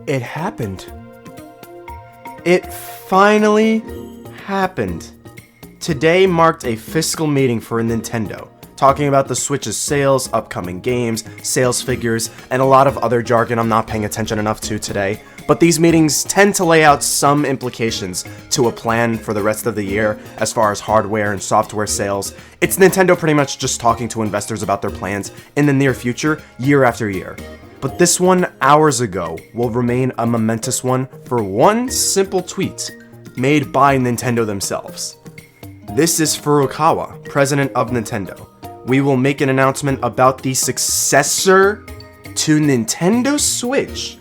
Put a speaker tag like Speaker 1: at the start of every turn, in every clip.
Speaker 1: It happened. It finally happened. Today marked a fiscal meeting for Nintendo, talking about the Switch's sales, upcoming games, sales figures, and a lot of other jargon I'm not paying attention enough to today. But these meetings tend to lay out some implications to a plan for the rest of the year as far as hardware and software sales. It's Nintendo pretty much just talking to investors about their plans in the near future, year after year. But this one, hours ago, will remain a momentous one for one simple tweet made by Nintendo themselves. This is Furukawa, president of Nintendo. We will make an announcement about the successor to Nintendo Switch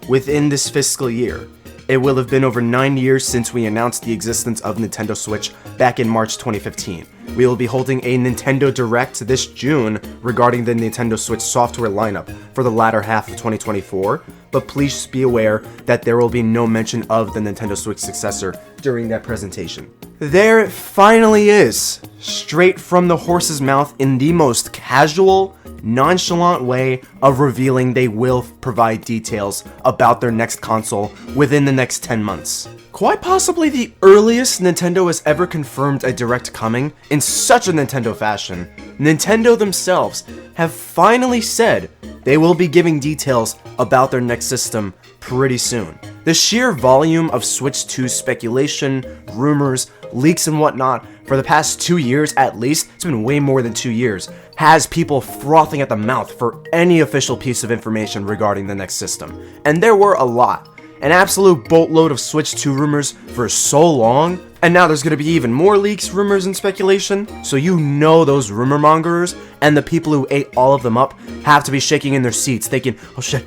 Speaker 1: within this fiscal year. It will have been over 9 years since we announced the existence of Nintendo Switch back in March 2015. We will be holding a Nintendo Direct this June regarding the Nintendo Switch software lineup for the latter half of 2024, but please be aware that there will be no mention of the Nintendo Switch successor during that presentation. There it finally is, straight from the horse's mouth in the most casual, nonchalant way of revealing they will provide details about their next console within the next 10 months. Quite possibly the earliest Nintendo has ever confirmed a Direct coming in such a Nintendo fashion. Nintendo themselves have finally said they will be giving details about their next system pretty soon. The sheer volume of Switch 2 speculation, rumors, leaks and whatnot for the past 2 years at least, it's been way more than 2 years, has people frothing at the mouth for any official piece of information regarding the next system. And there were a lot. An absolute boatload of Switch 2 rumors for so long, and now there's gonna be even more leaks, rumors, and speculation, so you know those rumor mongers and the people who ate all of them up have to be shaking in their seats thinking, oh shit,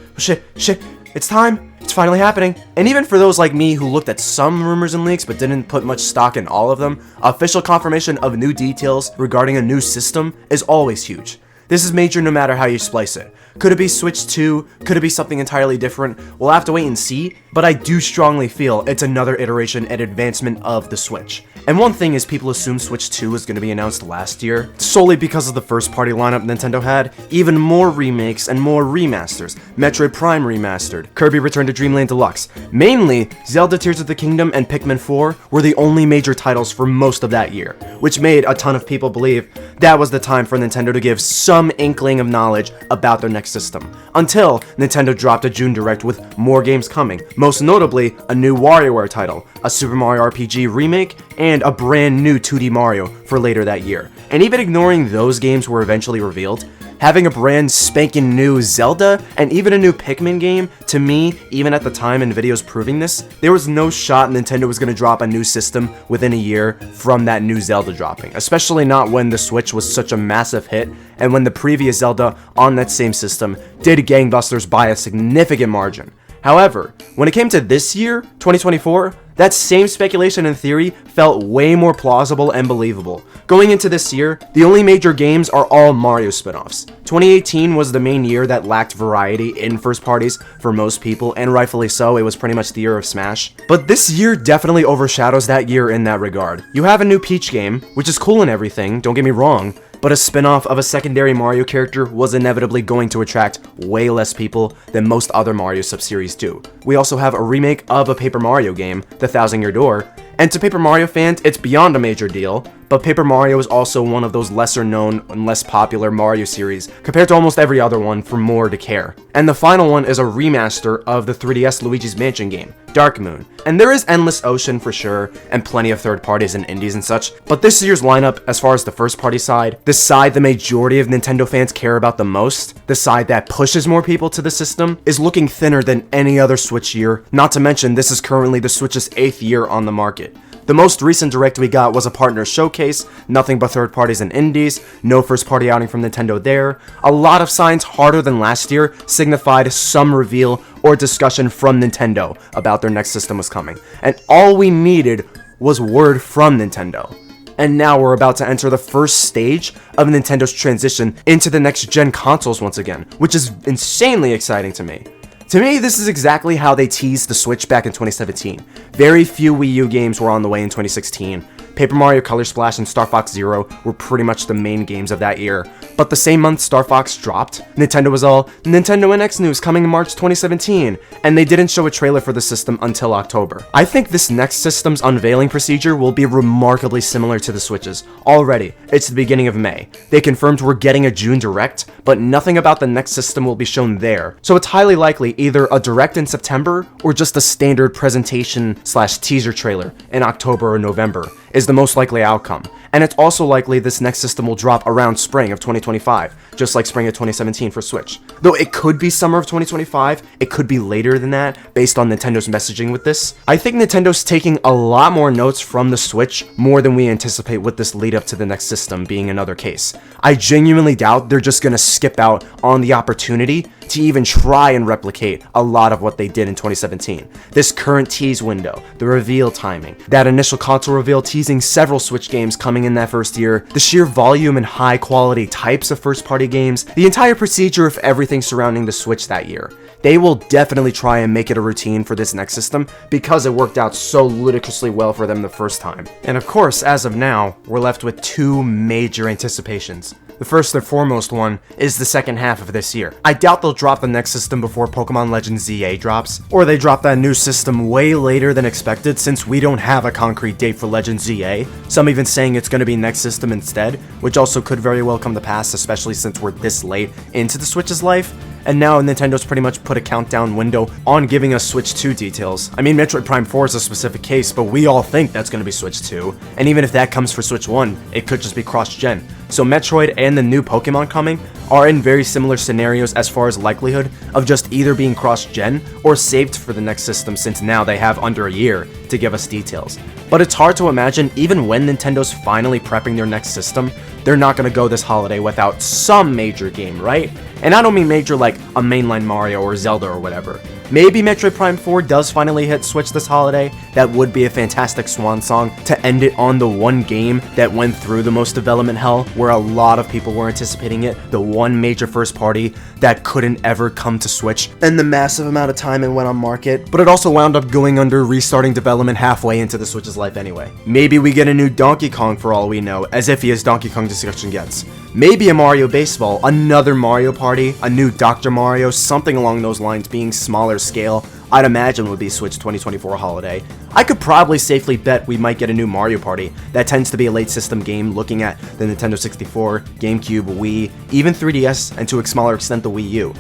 Speaker 1: it's time, it's finally happening. And even for those like me who looked at some rumors and leaks but didn't put much stock in all of them, official confirmation of new details regarding a new system is always huge. This is major no matter how you splice it. Could it be Switch 2? Could it be something entirely different? We'll have to wait and see, but I do strongly feel it's another iteration and advancement of the Switch. And one thing is people assume Switch 2 was going to be announced last year, solely because of the first party lineup Nintendo had. Even more remakes and more remasters. Metroid Prime remastered, Kirby Return to Dreamland Deluxe. Mainly, Zelda Tears of the Kingdom and Pikmin 4 were the only major titles for most of that year, which made a ton of people believe that was the time for Nintendo to give some inkling of knowledge about their next system. Until Nintendo dropped a June Direct with more games coming, most notably a new WarioWare title, a Super Mario RPG remake, and a brand new 2D Mario for later that year. And even ignoring those games were eventually revealed, having a brand spanking new Zelda and even a new Pikmin game, to me, even at the time and videos proving this, there was no shot Nintendo was going to drop a new system within a year from that new Zelda dropping, especially not when the Switch was such a massive hit and when the previous Zelda on that same system did gangbusters by a significant margin. However, when it came to this year, 2024, that same speculation and theory felt way more plausible and believable. Going into this year, the only major games are all Mario spin-offs. 2018 was the main year that lacked variety in first parties for most people, and rightfully so, it was pretty much the year of Smash. But this year definitely overshadows that year in that regard. You have a new Peach game, which is cool and everything, don't get me wrong, but a spin-off of a secondary Mario character was inevitably going to attract way less people than most other Mario sub-series do. We also have a remake of a Paper Mario game, The Thousand Year Door, and to Paper Mario fans, it's beyond a major deal, but Paper Mario is also one of those lesser known and less popular Mario series compared to almost every other one for more to care. And the final one is a remaster of the 3DS Luigi's Mansion game, Dark Moon. And there is Endless Ocean for sure, and plenty of third parties and indies and such, but this year's lineup, as far as the first party side, the side the majority of Nintendo fans care about the most, the side that pushes more people to the system, is looking thinner than any other Switch year, not to mention this is currently the Switch's 8th year on the market. The most recent Direct we got was a partner showcase, nothing but third parties and indies, no first party outing from Nintendo there. A lot of signs harder than last year signified some reveal or discussion from Nintendo about their next system was coming. And all we needed was word from Nintendo. And now we're about to enter the first stage of Nintendo's transition into the next gen consoles once again, which is insanely exciting to me. To me, this is exactly how they teased the Switch back in 2017. Very few Wii U games were on the way in 2016. Paper Mario Color Splash and Star Fox Zero were pretty much the main games of that year. But the same month Star Fox dropped, Nintendo was all, Nintendo NX news coming in March 2017, and they didn't show a trailer for the system until October. I think this next system's unveiling procedure will be remarkably similar to the Switch's. Already, it's the beginning of May. They confirmed we're getting a June Direct, but nothing about the next system will be shown there. So it's highly likely either a Direct in September or just a standard presentation/teaser trailer in October or November is the most likely outcome. And it's also likely this next system will drop around spring of 2025, just like spring of 2017 for Switch. Though it could be summer of 2025, it could be later than that, based on Nintendo's messaging with this. I think Nintendo's taking a lot more notes from the Switch, more than we anticipate with this lead up to the next system being another case. I genuinely doubt they're just gonna skip out on the opportunity to even try and replicate a lot of what they did in 2017. This current tease window, the reveal timing, that initial console reveal teasing several Switch games coming in that first year, the sheer volume and high quality types of first party games, the entire procedure of everything surrounding the Switch that year. They will definitely try and make it a routine for this next system because it worked out so ludicrously well for them the first time. And of course, as of now, we're left with two major anticipations. The first and foremost one is the second half of this year. I doubt they'll drop the next system before Pokemon Legends ZA drops, or they drop that new system way later than expected since we don't have a concrete date for Legends ZA, some even saying it's going to be next system instead, which also could very well come to pass, especially since we're this late into the Switch's life. And now Nintendo's pretty much put a countdown window on giving us Switch 2 details. I mean, Metroid Prime 4 is a specific case, but we all think that's going to be Switch 2. And even if that comes for Switch 1, it could just be cross-gen. So Metroid and the new Pokemon coming are in very similar scenarios as far as likelihood of just either being cross-gen or saved for the next system, since now they have under a year to give us details. But it's hard to imagine, even when Nintendo's finally prepping their next system, they're not going to go this holiday without some major game, right? And I don't mean major like a mainline Mario or Zelda or whatever. Maybe Metroid Prime 4 does finally hit Switch this holiday. That would be a fantastic swan song to end it on the one game that went through the most development hell, where a lot of people were anticipating it, the one major first party that couldn't ever come to Switch, and the massive amount of time it went on market, but it also wound up going under restarting development halfway into the Switch's life anyway. Maybe we get a new Donkey Kong for all we know, as iffy as Donkey Kong discussion gets. Maybe a Mario Baseball, another Mario Party, a new Dr. Mario, something along those lines being smaller scale, I'd imagine would be Switch 2024 holiday. I could probably safely bet we might get a new Mario Party. That tends to be a late system game looking at the Nintendo 64, GameCube, Wii, even 3DS, and to a smaller extent the Wii U.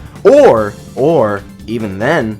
Speaker 1: Or, even then,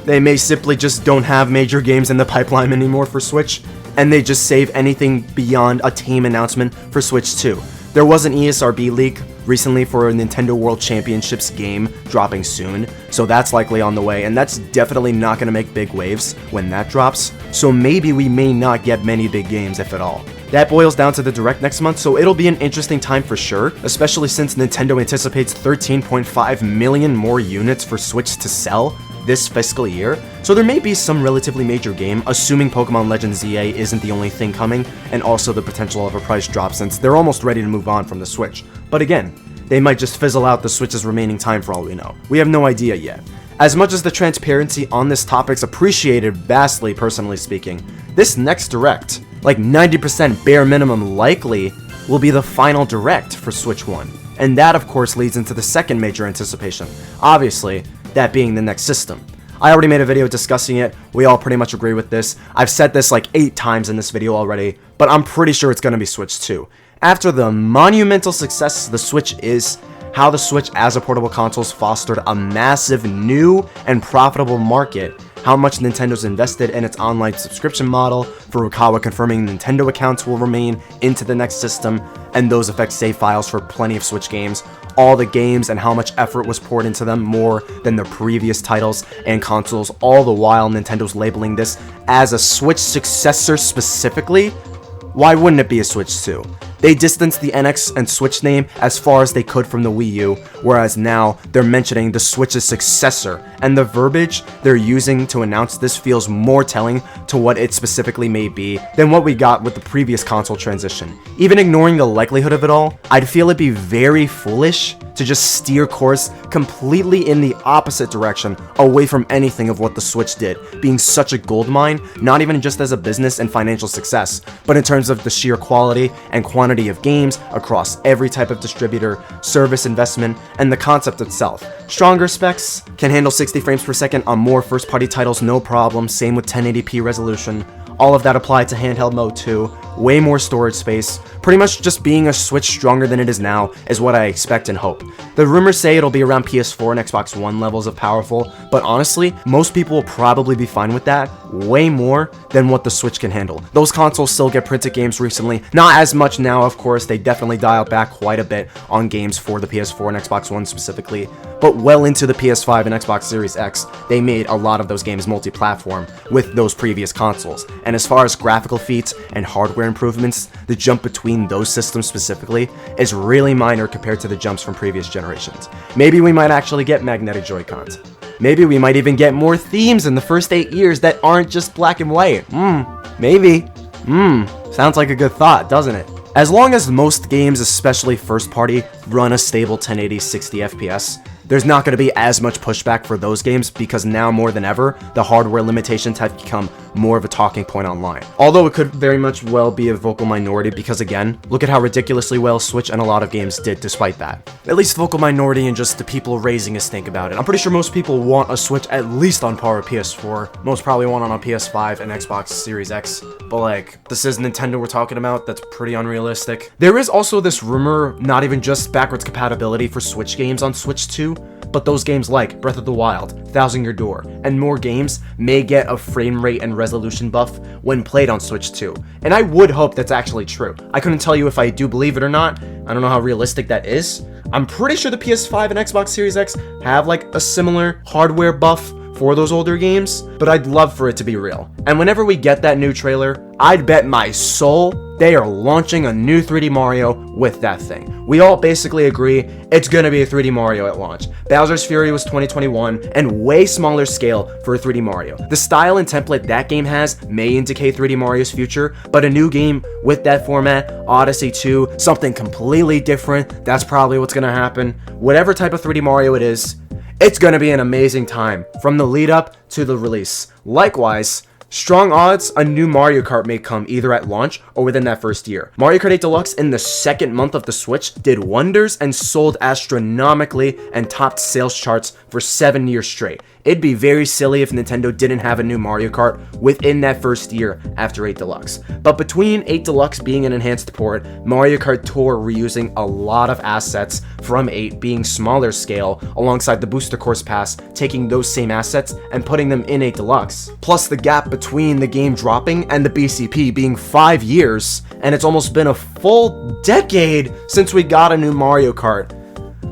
Speaker 1: they may simply just don't have major games in the pipeline anymore for Switch, and they just save anything beyond a team announcement for Switch 2. There was an ESRB leak recently for a Nintendo World Championships game dropping soon, so that's likely on the way, and that's definitely not going to make big waves when that drops, so maybe we may not get many big games if at all. That boils down to the Direct next month, so it'll be an interesting time for sure, especially since Nintendo anticipates 13.5 million more units for Switch to sell this fiscal year, so there may be some relatively major game, assuming Pokemon Legends ZA isn't the only thing coming, and also the potential of a price drop since they're almost ready to move on from the Switch. But again, they might just fizzle out the Switch's remaining time for all we know. We have no idea yet. As much as the transparency on this topic's appreciated vastly, personally speaking, this next Direct, like 90% bare minimum likely, will be the final Direct for Switch 1. And that of course leads into the second major anticipation, obviously, that being the next system. I already made a video discussing it, we all pretty much agree with this. I've said this like 8 times in this video already, but I'm pretty sure it's going to be Switch 2. After the monumental success the Switch is, how the Switch as a portable console's fostered a massive new and profitable market, how much Nintendo's invested in its online subscription model, Furukawa confirming Nintendo accounts will remain into the next system, and those affect save files for plenty of Switch games, all the games and how much effort was poured into them more than the previous titles and consoles, all the while Nintendo's labeling this as a Switch successor specifically. Why wouldn't it be a Switch 2? They distanced the NX and Switch name as far as they could from the Wii U, whereas now they're mentioning the Switch's successor, and the verbiage they're using to announce this feels more telling to what it specifically may be than what we got with the previous console transition. Even ignoring the likelihood of it all, I'd feel it'd be very foolish to just steer course completely in the opposite direction away from anything of what the Switch did, being such a goldmine, not even just as a business and financial success, but in terms of the sheer quality and quantity of games across every type of distributor, service investment, and the concept itself. Stronger specs, can handle 60 frames per second on more first-party titles, no problem, same with 1080p resolution. All of that applied to handheld mode too, way more storage space. Pretty much just being a Switch stronger than it is now is what I expect and hope. The rumors say it'll be around PS4 and Xbox One levels of powerful, but honestly, most people will probably be fine with that, way more than what the Switch can handle. Those consoles still get printed games recently, not as much now of course, they definitely dialed back quite a bit on games for the PS4 and Xbox One specifically, but well into the PS5 and Xbox Series X, they made a lot of those games multi-platform with those previous consoles. And as far as graphical feats and hardware improvements, the jump between those systems specifically is really minor compared to the jumps from previous generations. Maybe we might actually get magnetic Joy-Cons. Maybe we might even get more themes in the first 8 years that aren't just black and white. Maybe. Sounds like a good thought, doesn't it? As long as most games, especially first party, run a stable 1080 60 FPS, there's not going to be as much pushback for those games because now more than ever, the hardware limitations have become more of a talking point online. Although it could very much well be a vocal minority because again, look at how ridiculously well Switch and a lot of games did despite that. At least vocal minority and just the people raising a stink about it. I'm pretty sure most people want a Switch at least on par with PS4. Most probably want on a PS5 and Xbox Series X. But like, this is Nintendo we're talking about, that's pretty unrealistic. There is also this rumor, not even just backwards compatibility for Switch games on Switch 2, but those games like Breath of the Wild, Thousand Year Door, and more games may get a frame rate and resolution buff when played on Switch 2. And I would hope that's actually true. I couldn't tell you if I do believe it or not. I don't know how realistic that is. I'm pretty sure the PS5 and Xbox Series X have like a similar hardware buff for those older games, but I'd love for it to be real. And whenever we get that new trailer, I'd bet my soul they are launching a new 3D Mario with that thing. We all basically agree it's gonna be a 3D Mario at launch. Bowser's Fury was 2021 and way smaller scale for a 3D Mario. The style and template that game has may indicate 3D Mario's future, but a new game with that format, Odyssey 2, something completely different, that's probably what's gonna happen. Whatever type of 3D Mario it is, it's gonna be an amazing time, from the lead up to the release. Likewise, strong odds a new Mario Kart may come either at launch or within that first year. Mario Kart 8 Deluxe in the second month of the Switch did wonders and sold astronomically and topped sales charts for 7 years straight. It'd be very silly if Nintendo didn't have a new Mario Kart within that first year after 8 Deluxe. But between 8 Deluxe being an enhanced port, Mario Kart Tour reusing a lot of assets from 8 being smaller scale, alongside the Booster Course Pass taking those same assets and putting them in 8 Deluxe, plus the gap between the game dropping and the BCP being 5 years, and it's almost been a full decade since we got a new Mario Kart.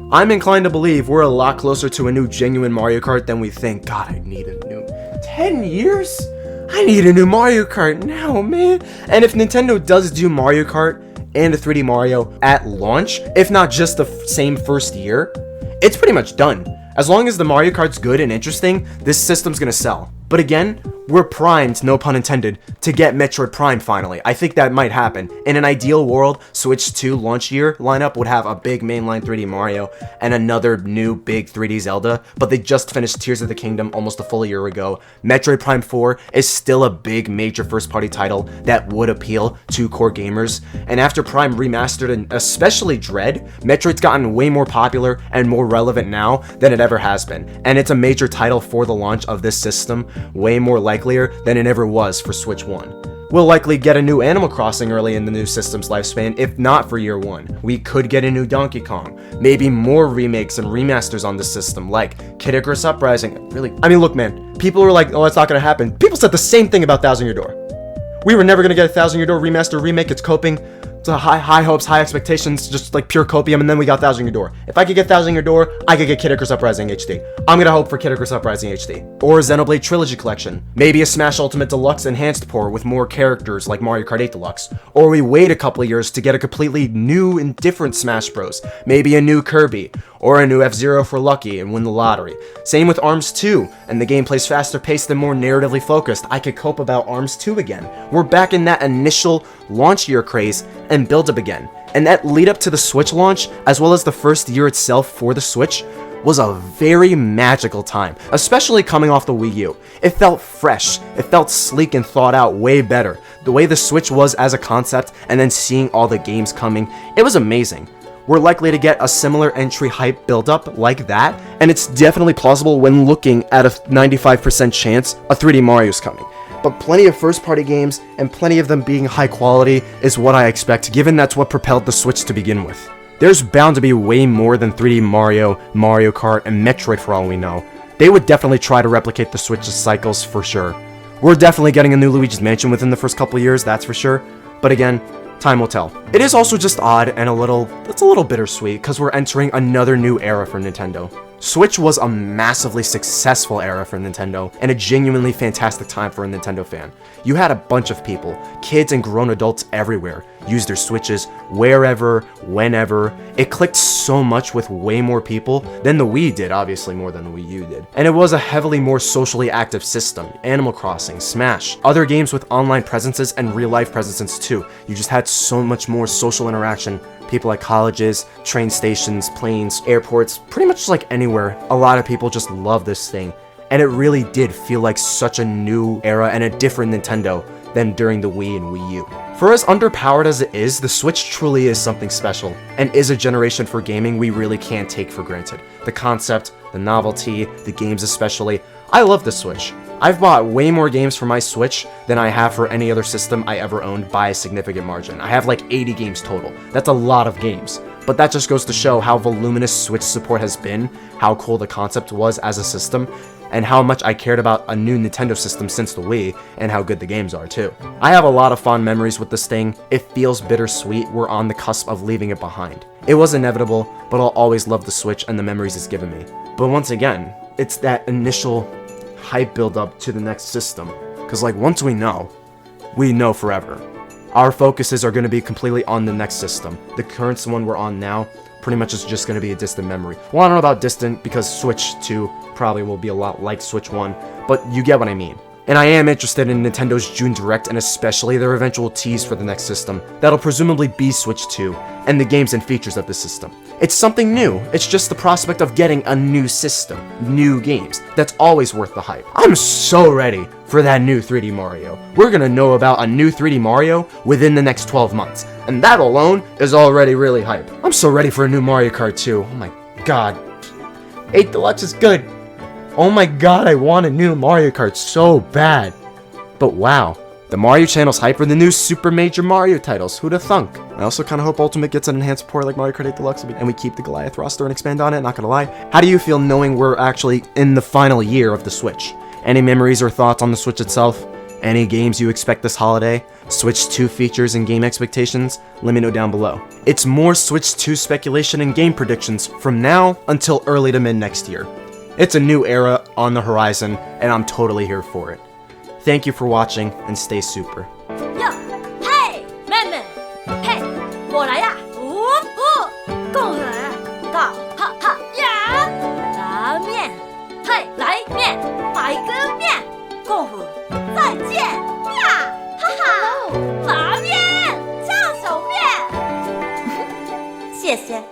Speaker 1: I'm inclined to believe we're a lot closer to a new genuine Mario Kart than we think. God, I need a new 10 years? I need a new Mario Kart now, man. And if Nintendo does do Mario Kart and a 3D Mario at launch, if not just the same first year, it's pretty much done. As long as the Mario Kart's good and interesting, this system's gonna sell. But again, we're primed, no pun intended, to get Metroid Prime finally. I think that might happen. In an ideal world, Switch 2 launch year lineup would have a big mainline 3D Mario and another new big 3D Zelda, but they just finished Tears of the Kingdom almost a full year ago. Metroid Prime 4 is still a big major first-party title that would appeal to core gamers, and after Prime Remastered and especially Dread, Metroid's gotten way more popular and more relevant now than it ever has been, and it's a major title for the launch of this system, way more likelier than it ever was for Switch 1. We'll likely get a new Animal Crossing early in the new system's lifespan, if not for year 1. We could get a new Donkey Kong, maybe more remakes and remasters on the system, like Kid Icarus Uprising. Really, I mean, look man, people were like, oh, it's not gonna happen. People said the same thing about Thousand Year Door. We were never gonna get a Thousand Year Door remaster remake, it's coping. So high hopes, high expectations, just like pure copium, and then we got Thousand Year Door. If I could get Thousand Year Door, I could get Kid Icarus Uprising HD. I'm gonna hope for Kid Icarus Uprising HD. Or Xenoblade Trilogy Collection. Maybe a Smash Ultimate Deluxe Enhanced Pour with more characters like Mario Kart 8 Deluxe. Or we wait a couple of years to get a completely new and different Smash Bros. Maybe a new Kirby. Or a new F-Zero for lucky and win the lottery. Same with ARMS 2, and the gameplay's faster paced and more narratively focused. I could cope about ARMS 2 again. We're back in that initial launch year craze and build up again. And that lead up to the Switch launch, as well as the first year itself for the Switch, was a very magical time, especially coming off the Wii U. It felt fresh, it felt sleek and thought out way better. The way the Switch was as a concept, and then seeing all the games coming, it was amazing. We're likely to get a similar entry hype build-up like that, and it's definitely plausible when looking at a 95% chance a 3D Mario's coming. But plenty of first-party games, and plenty of them being high quality, is what I expect, given that's what propelled the Switch to begin with. There's bound to be way more than 3D Mario, Mario Kart, and Metroid for all we know. They would definitely try to replicate the Switch's cycles for sure. We're definitely getting a new Luigi's Mansion within the first couple of years, that's for sure. But again, time will tell. It is also just odd and it's a little bittersweet because we're entering another new era for Nintendo. Switch was a massively successful era for Nintendo, and a genuinely fantastic time for a Nintendo fan. You had a bunch of people, kids and grown adults everywhere, use their Switches wherever, whenever. It clicked so much with way more people than the Wii did, obviously more than the Wii U did. And it was a heavily more socially active system. Animal Crossing, Smash, other games with online presences and real-life presences too. You just had so much more social interaction. People at colleges, train stations, planes, airports, pretty much just like anywhere. A lot of people just love this thing. And it really did feel like such a new era and a different Nintendo than during the Wii and Wii U. For as underpowered as it is, the Switch truly is something special, and is a generation for gaming we really can't take for granted. The concept, the novelty, the games especially. I love the Switch. I've bought way more games for my Switch than I have for any other system I ever owned by a significant margin. I have like 80 games total. That's a lot of games. But that just goes to show how voluminous Switch support has been, how cool the concept was as a system, and how much I cared about a new Nintendo system since the Wii, and how good the games are too. I have a lot of fond memories with this thing. It feels bittersweet. We're on the cusp of leaving it behind. It was inevitable, but I'll always love the Switch and the memories it's given me. But once again, it's that initial hype build up to the next system. Because like once we know forever. Our focuses are going to be completely on the next system. The current one we're on now pretty much is just going to be a distant memory. Well, I don't know about distant because Switch 2 probably will be a lot like Switch 1, but you get what I mean. And I am interested in Nintendo's June Direct and especially their eventual tease for the next system that'll presumably be Switch 2 and the games and features of the system. It's something new. It's just the prospect of getting a new system, new games. That's always worth the hype. I'm so ready for that new 3D Mario. We're gonna know about a new 3D Mario within the next 12 months. And that alone is already really hype. I'm so ready for a new Mario Kart 2. Oh my god. 8 Deluxe is good. Oh my god, I want a new Mario Kart so bad. But wow, the Mario channel's hype for the new Super Major Mario titles. Who'da thunk? I also kind of hope Ultimate gets an enhanced support like Mario Kart 8 Deluxe and we keep the Goliath roster and expand on it, not gonna lie. How do you feel knowing we're actually in the final year of the Switch? Any memories or thoughts on the Switch itself? Any games you expect this holiday? Switch 2 features and game expectations? Let me know down below. It's more Switch 2 speculation and game predictions from now until early to mid next year. It's a new era on the horizon, and I'm totally here for it. Thank you for watching, and stay super.
Speaker 2: 哟，嘿，妹妹，嘿，过来呀！过来，到，哈哈呀！拉面，嘿，来面，买个面，功夫，再见呀！哈哈，拉面，酱手面，谢谢。